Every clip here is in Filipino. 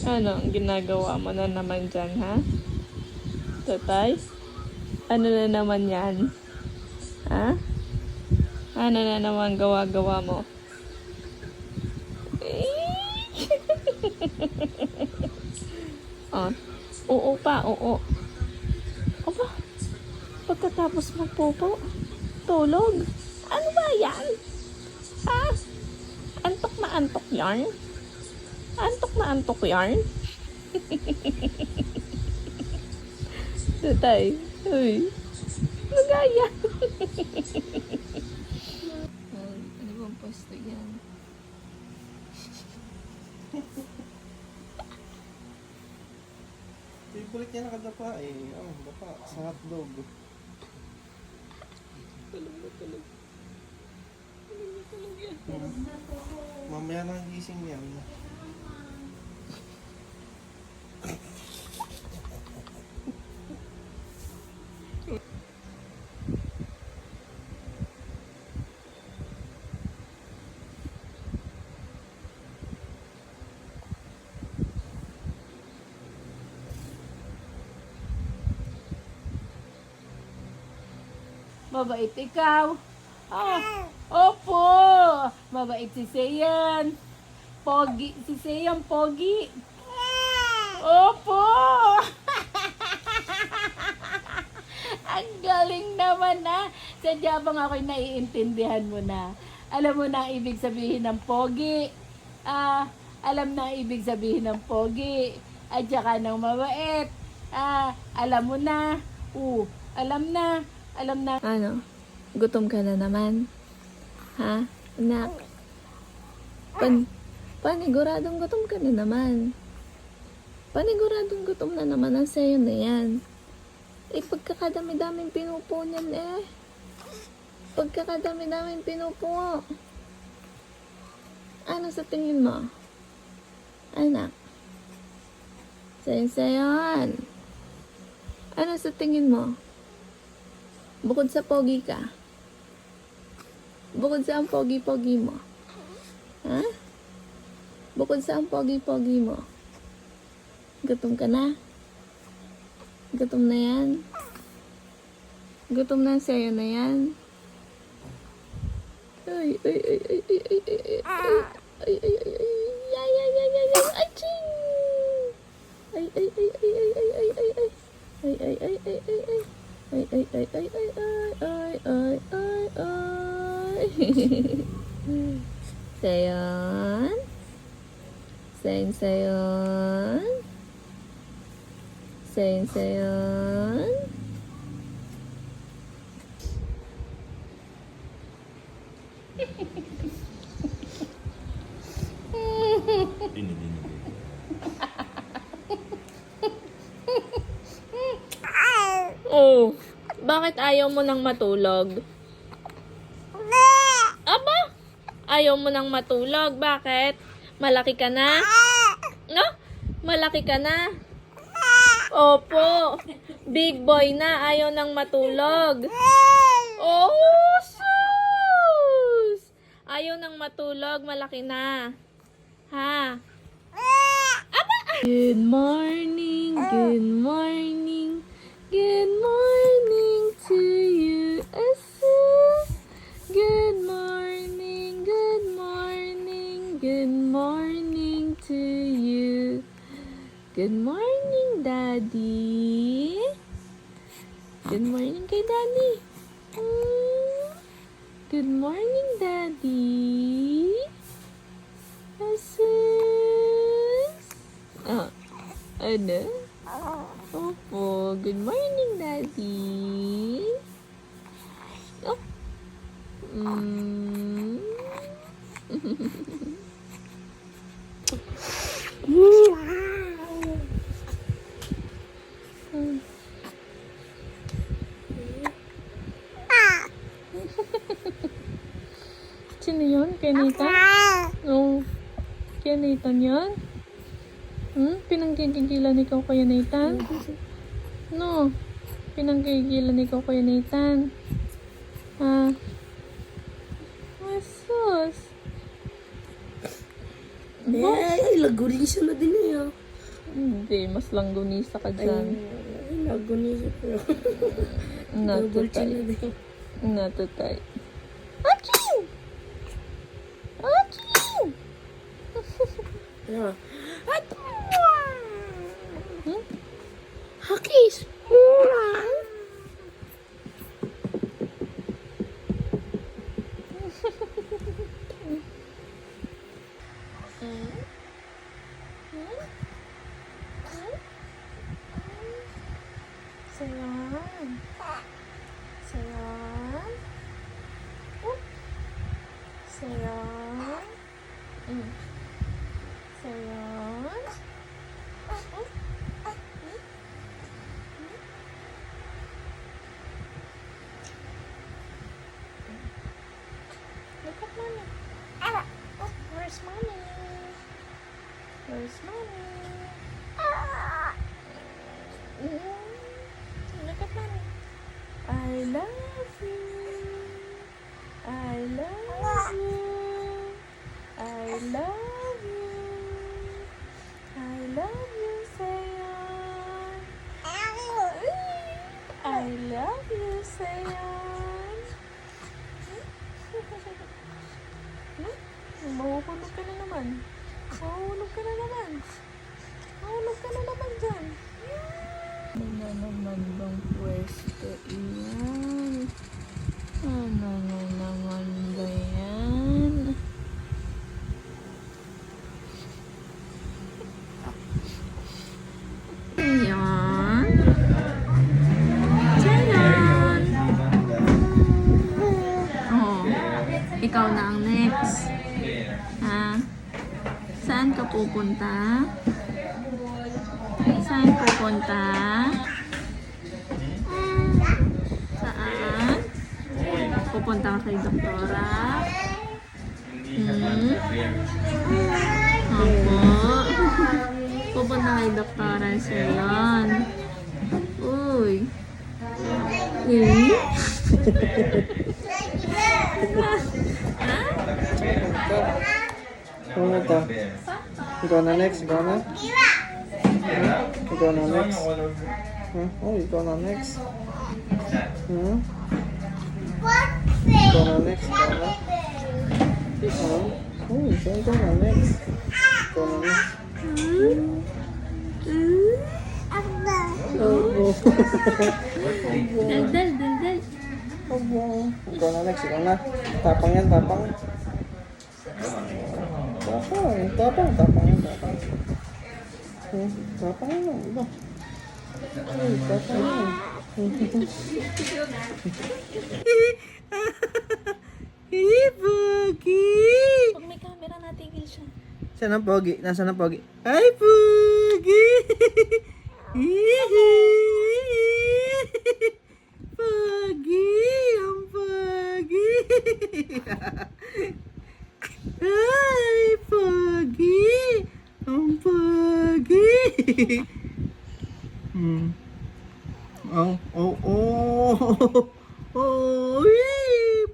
Ano ang ginagawa mo na naman dyan, ha? Tatay? Ano na naman yan? Ha? Ano na naman gawa-gawa mo? Oh, oo pa, oo. Aba, pagkatapos magpupo, tulog. Ano ba yan? Ha? Antok na antok yarn? Antok na antok yarn? Tatay, uy. Magaya. Ano bang posto yan? Favorite niya nakadapa eh. Oh, dapa sa hotdog. Tulog na tulog. Tulog na tulog yan. Mamaya nang gising niya. Mabait ikaw. Ah, opo. Mabait si Seyan. Pogi. Si Seyan, pogi. Opo. Ang galing naman na. Sadya bang ako'y naiintindihan mo na. Alam mo na ang ibig sabihin ng pogi. Alam na ang ibig sabihin ng pogi. At saka ng mabait. Alam mo na. Alam na. Alam na. Ano? Gutom ka na naman? Ha? Anak? Paniguradong gutom ka na naman. Paniguradong gutom na naman ang sayo na yan. Pagkakadami-daming pinupo niyan Pagkakadami-daming pinupo. Ano sa tingin mo? Anak? Sayon. Ano sa tingin mo? Bukod sa pogi ka? Bukod sa ang pogi-pogi mo? Ha? Bukod sa ang pogi-pogi mo? Gutom ka na? Gutom na yan? Gutom na sa'yo na yan? Ay, Sayon. Oh, bakit ayaw mo nang matulog? Aba, ayaw mo nang matulog. Bakit? Malaki ka na? No? Malaki ka na? Opo. Big boy na. Ayaw nang matulog. Oh, sus! Ayaw nang matulog. Malaki na. Ha? Aba! Good morning. Good morning. Good morning to you. Good morning. Good morning. Good morning to you. Good morning, Daddy. Good morning kay Daddy. Good morning, Daddy. Asus. Ano? Opo. Good morning, Daddy. Oh. Sino yun? Kay Nathan? Oh. Kay Nathan yun? Pinanggigilan ikaw kay Nathan? No. Pinanggigilan ikaw kay Nathan? Ha? Asus. Ay, lagurin siya na din eh. Hindi, mas langgunisa ka dyan. Nagunisip ko. Not to Double chin na type. din. Not to type. Achoo! Achoo! Yeah. Hakis! Sayang. Sayang. Sayang. Sayang. Look at mommy. Where's mommy? Where's mommy? Look at mommy. I love you. I love you. I love you. I love you, Sayan. I love you, Sayan. Mahuhulog ka na naman. Mahuhulog ka na naman. Mahuhulog ka na naman dyan. Ano na naman bang pwesto iyan? Ano na naman ba yan? Ayan. Ayan. Oh, ikaw na ang next. Ha? Saan ka pupunta? Saan pupunta? Saan? Pupunta ka kay doktora? Opo. Pupunta kay doktora siya yan. Uy. Eh? Ano to? Ikaw na next, ikaw na? Ikaw na next. Oh, ikaw na next. Ikaw na next, ikaw na. Oh, ikaw na next. Ikaw na next. Oh, Daldal, daldal. ikaw na next, ikaw na. Tapang yan, tapang. Tapang yan, tapang. Tapang yan, iba. Ay, tapang yan. Pogi! Pag may camera, natigil siya. Saan ang Pogi? Nasaan ang Pogi? Ay, Pogi! Pogi! Ang Pogi! Ay, Pogi! Ang Pogi! Oh, oh, oh! Oh,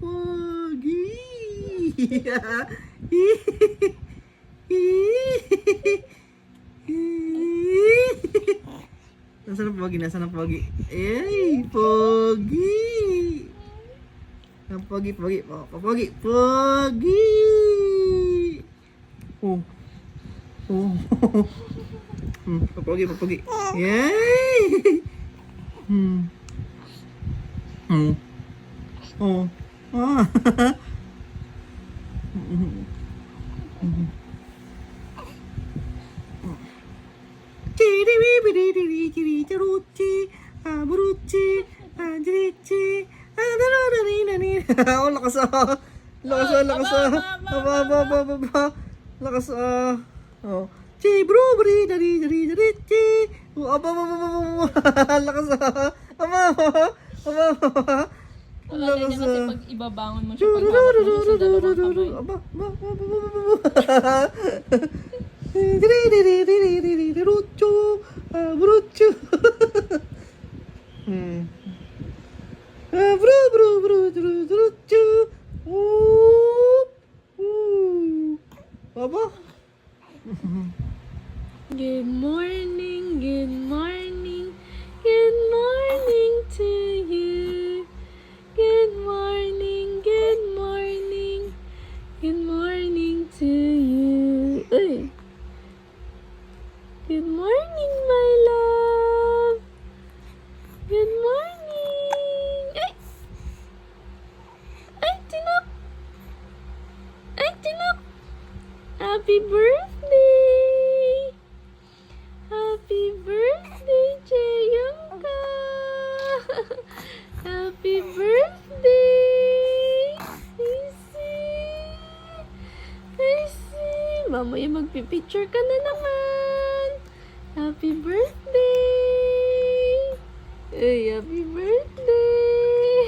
Pogi! Nasaan ang Pogi? Nasaan ang Pogi? Ay, Pogi! Ang Pogi, Pogi, Pogi, Pogi! Oh. Oh. Pogi, Pogi. Yay! Oh. Ah. Oh, lakas ah. Lakas ah, lakas ah. Aba. Lakas ah. Oh. Chi bro bri dari. Oh, aba. Lakas ah. Aba. Wala niya kasi pag ibabangon mo siya, pag hawak mo siya sa dalawang kamay. Aba. Game morning, good morning, good morning to you. Good morning, good morning, good morning to you. Uy. Good morning, my love. Good morning. Ay! Ay, tinok! Ay, tinok! Happy birthday! Happy birthday, Jayangka! Happy birthday! Casey! Mamaya magpipicture ka na naman! Happy birthday! Ay, happy birthday!